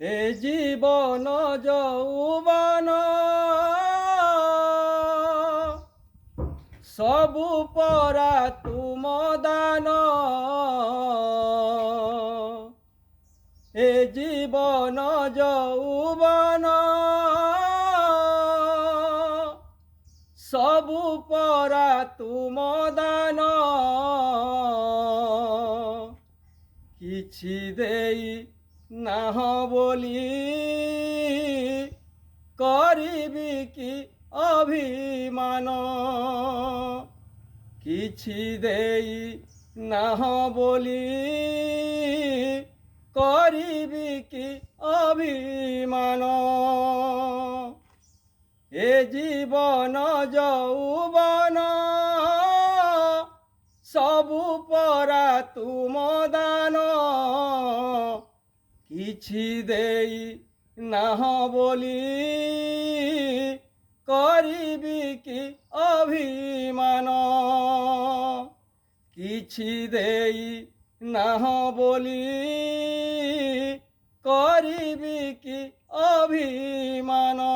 এ জীবন যৌবন সবু পরা তুম দান। এ জীবন যৌবন সবু পরা তুম দান। କିଛି ଦେଇ ନାହ ବୋଲି କରିବି କି ଅଭିମାନ। କିଛି ଦେଇ ନାହ ବୋଲି କରିବି କି ଅଭିମାନ। এ জীবন যৌবন সবু পরা তুম দান। କିଛି ଦେଇ ନାହ ବୋଲି କରିବି କି ଅଭିମାନ। କିଛି ଦେଇ ନାହ ବୋଲି କରିବି କି ଅଭିମାନ।